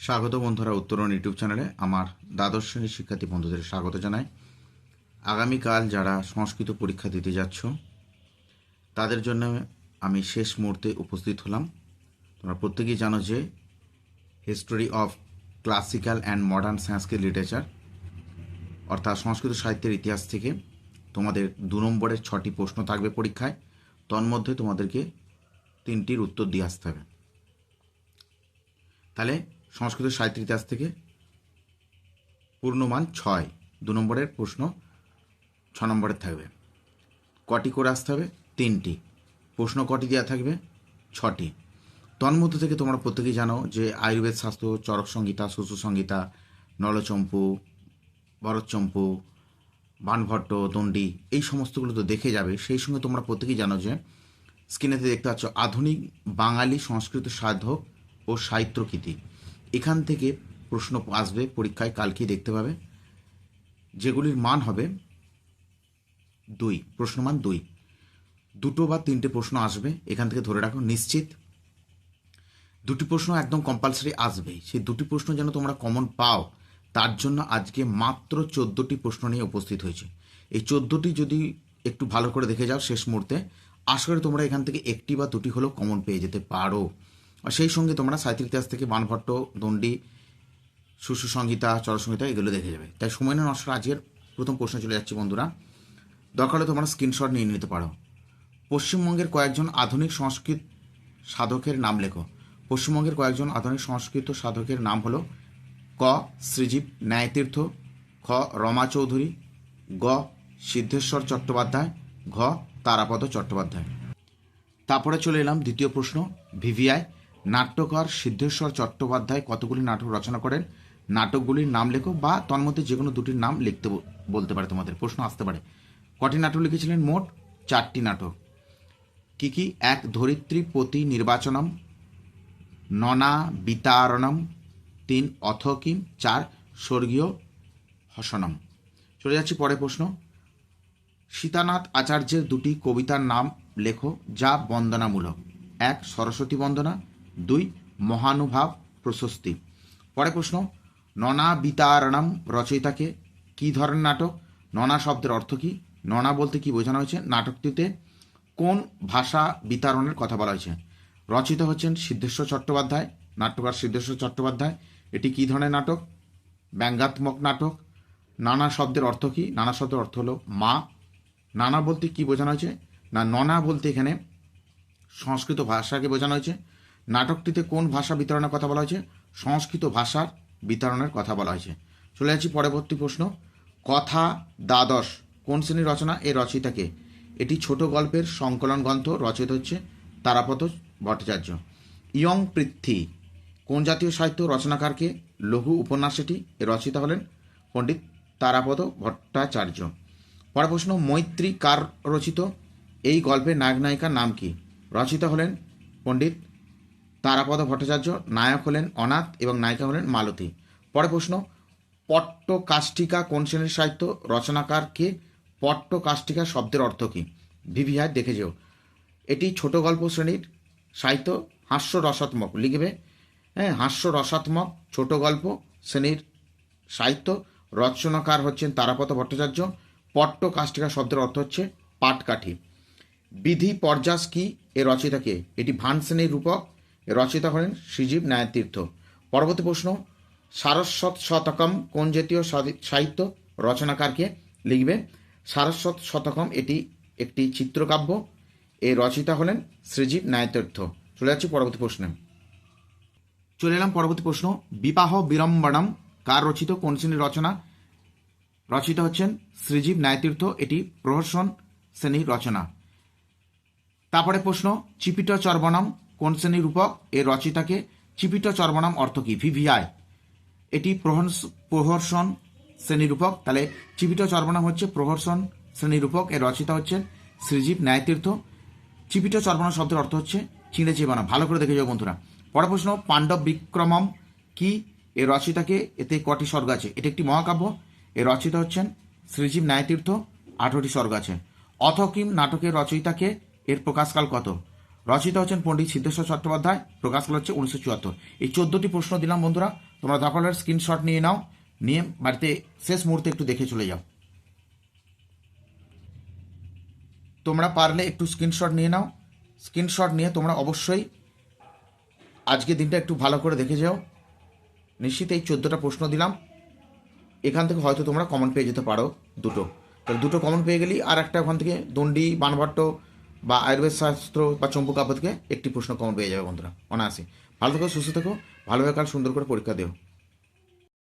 স্বাগত বন্ধুরা, উত্তরণ ইউটিউব চ্যানেলে আমার দ্বাদশ শ্রেণীর শিক্ষার্থী বন্ধুদের স্বাগত জানাই। আগামীকাল যারা সংস্কৃত পরীক্ষা দিতে যাচ্ছ তাদের জন্য আমি শেষ মুহূর্তে উপস্থিত হলাম। তোমরা প্রত্যেকেই জানো যে history of classical and modern Sanskrit literature অর্থাৎ সংস্কৃত সাহিত্যের ইতিহাস থেকে তোমাদের 2 নম্বরের 6টি প্রশ্ন থাকবে পরীক্ষায়। তন্মধ্যে তোমাদেরকে 3টির উত্তর দিয়ে আসতে হবে। তাহলে সংস্কৃত সাহিত্যের ইতিহাস থেকে পূর্ণমান 6, 2 নম্বরের প্রশ্ন 6 নম্বরের থাকবে। কটি করে আসতে হবে? 3টি। প্রশ্ন কটি দেওয়া থাকবে? 6টি। তন্মধ্য থেকে তোমরা প্রত্যেকেই জানো যে আয়ুর্বেদ শাস্ত্র, চরক সংহিতা, সুশ্রু সংহিতা, নলচম্পু, ভরতচম্পু, বাণভট্ট, দণ্ডী, এই সমস্তগুলো তো দেখে যাবে। সেই সঙ্গে তোমরা প্রত্যেকেই জানো যে স্ক্রিনেতে দেখতে পাচ্ছ আধুনিক বাঙালি সংস্কৃত সাধক ও সাহিত্যকৃতি। এখান থেকে প্রশ্ন আসবে পরীক্ষায়, কালকেই দেখতে পাবে, যেগুলির মান হবে 2, প্রশ্নমান 2। 2টো বা 3টে প্রশ্ন আসবে এখান থেকে, ধরে রাখো নিশ্চিত। 2টি প্রশ্ন একদম কম্পালসারি আসবেই। সেই 2টি প্রশ্ন যেন তোমরা কমন পাও, তার জন্য আজকে মাত্র 14টি প্রশ্ন নিয়ে উপস্থিত হয়েছে। এই 14টি যদি একটু ভালো করে দেখে যাও শেষ মুহূর্তে, আশা করি তোমরা এখান থেকে 1টি বা 2টি হলেও কমন পেয়ে যেতে পারো। আর সেই সঙ্গে তোমরা সাহিত্যের ইতিহাস থেকে বাণভট্ট, দণ্ডী, সুশ্রু সংহিতা, চরক সংহিতা এগুলো দেখে যাবে। তাই সময় না নষ্ট, আজকের প্রথম প্রশ্ন চলে যাচ্ছে বন্ধুরা। দরকার হলে তোমরা স্ক্রিনশট নিয়ে নিতে পারো। পশ্চিমবঙ্গের কয়েকজন আধুনিক সংস্কৃত সাধকের নাম লেখো। পশ্চিমবঙ্গের কয়েকজন আধুনিক সংস্কৃত সাধকের নাম হলো ক. শ্রীজীব ন্যায়তীর্থ, খ. রমা চৌধুরী, গ. সিদ্ধেশ্বর চট্টোপাধ্যায়, ঘ. তারাপদ চট্টোপাধ্যায়। তারপরে চলে এলাম দ্বিতীয় প্রশ্ন। ভিভিআই নাট্যকার সিদ্ধেশ্বর চট্টোপাধ্যায় কতগুলি নাটক রচনা করেন? নাটকগুলির নাম লেখো, বা তন্মধ্যে যে কোনো 2টির নাম লিখতে বলতে পারে। তোমাদের প্রশ্ন আসতে পারে কটি নাটক লিখেছিলেন? মোট 4টি নাটক। কি কি? 1. ধরিত্রী পতি নির্বাচনম, ননা বিতারণম, 3. অথকিম, 4. স্বর্গীয় হসনম। চলে যাচ্ছি পরের প্রশ্ন। সীতানাথ আচার্যের 2টি কবিতার নাম লেখো যা বন্দনামূলক। 1. সরস্বতী বন্দনা, 2. মহানুভাব প্রশস্তি। পরের প্রশ্ন। ননা বিতারণম রচয়িতাকে। কী ধরনের নাটক? ননা শব্দের অর্থ কী? ননা বলতে কি বোঝানো হয়েছে? নাটকটিতে কোন ভাষা বিতারণের কথা বলা হয়েছে? রচিত হচ্ছেন সিদ্ধেশ্বর চট্টোপাধ্যায়, নাট্যকার সিদ্ধেশ্বর চট্টোপাধ্যায়। এটি কী ধরনের নাটক? ব্যঙ্গাত্মক নাটক। নানা শব্দের অর্থ কী? নানা শব্দের অর্থ হলো মা। নানা বলতে কি বোঝানো হয়েছে? না, ননা বলতে এখানে সংস্কৃত ভাষাকে বোঝানো হয়েছে। নাটকটিতে কোন ভাষা বিতরণের কথা বলা হয়েছে? সংস্কৃত ভাষার বিতরণের কথা বলা হয়েছে। চলে যাচ্ছি পরবর্তী প্রশ্ন। কথা দ্বাদশ কোন শ্রেণীর রচনা? এর রচয়িতাকে। এটি ছোট গল্পের সংকলন গ্রন্থ, রচিত হচ্ছে তারাপদ ভট্টাচার্য। ইয়ং পৃথ্বী কোন জাতীয় সাহিত্য? রচনাকারকে। লঘু উপন্যাস এটি, এর রচয়িতা হলেন পণ্ডিত তারাপদ ভট্টাচার্য। পরের প্রশ্ন। মৈত্রী কার রচিত? এই গল্পের নায়ক নায়িকার নাম কি? রচয়িতা হলেন পণ্ডিত তারাপদ ভট্টাচার্য, নায়ক হলেন অনাথ এবং নায়িকা হলেন মালতী। পরের প্রশ্ন। পট্টকাষ্ঠিকা কোন শ্রেণীর সাহিত্য? রচনাকার কে? পট্টকাষ্ঠিকা শব্দের অর্থ কী? ভিভিআই দেখে যেও। এটি ছোট গল্প শ্রেণীর সাহিত্য, হাস্যরসাত্মক লিখবে। হ্যাঁ, হাস্যরসাত্মক ছোট গল্প শ্রেণীর সাহিত্য। রচনাকার হচ্ছেন তারাপদ ভট্টাচার্য। পট্টকাষ্ঠিকা শব্দের অর্থ হচ্ছে পাটকাঠি। বিধি পর্যাস কি? এর রচয়িতা কে? এটি ভান শ্রেণীর রূপক, এর রচয়িতা হলেন শ্রীজীব ন্যায়তীর্থ। পরবর্তী প্রশ্ন। সারস্বত শতকম কোন জাতীয় সাহিত্য? রচনাকারকে লিখবে। সারস্বত শতকম এটি একটি চিত্রকাব্য, এর রচয়িতা হলেন শ্রীজীব ন্যায়তীর্থ। চলে যাচ্ছি পরবর্তী প্রশ্নে। চলে এলাম পরবর্তী প্রশ্ন। বিবাহ বিড়ম্বনম কার রচিত? কোন শ্রেণীর রচনা? রচিত হচ্ছেন শ্রীজীব ন্যায়তীর্থ, এটি প্রহসন শ্রেণীর রচনা। তারপরে প্রশ্ন। চিপিট চর্বণম কোন শ্রেণীর রূপক? এর রচয়িতাকে। চিপিট চর্বণম অর্থ কী? ভিভিআই এটি প্রহসন শ্রেণীর রূপক। তাহলে চিপিট চর্বণম হচ্ছে প্রহসন শ্রেণীর রূপক, এর রচয়িতা হচ্ছেন শ্রীজীব ন্যায়তীর্থ। চিপিট চর্বণম শব্দের অর্থ হচ্ছে চিঁড়ে চেবানো। ভালো করে দেখে যাও বন্ধুরা। পরের প্রশ্ন। পাণ্ডব বিক্রমম কি? এর রচয়িতাকে। এতে কটি স্বর্গ আছে? এটি একটি মহাকাব্য, এর রচয়িতা হচ্ছেন শ্রীজীব ন্যায়তীর্থ, 18টি স্বর্গ আছে। অথকিম নাটকের রচয়িতাকে, এর প্রকাশকাল কত? রচিত হচ্ছেন পণ্ডিত সিদ্ধেশ্বর চট্টোপাধ্যায়, প্রকাশ করা হচ্ছে 1974। এই 14টি প্রশ্ন দিলাম বন্ধুরা, তোমরা দখলের স্ক্রিনশট নিয়ে নাও, নিয়ে বাড়িতে শেষ মুহূর্তে একটু দেখে চলে যাও। তোমরা পারলে একটু স্ক্রিনশট নিয়ে নাও, স্ক্রিনশট নিয়ে তোমরা অবশ্যই আজকের দিনটা একটু ভালো করে দেখে যাও। নিশ্চিত এই 14টা প্রশ্ন দিলাম, এখান থেকে হয়তো তোমরা কমন পেয়ে যেতে পারো দুটো। তাহলে দুটো কমন পেয়ে গেলেই আর একটা ওখান থেকে দণ্ডি, বানভট্ট বা আয়ুর্বেদ শাস্ত্র বা চম্পু কাব্য থেকে একটি প্রশ্ন কমন পেয়ে যাবে বন্ধুরা, অনায়াসে। ভালো থেকো, সুস্থ থেকো, ভালোভাবে কাল সুন্দর করে পরীক্ষা দিও।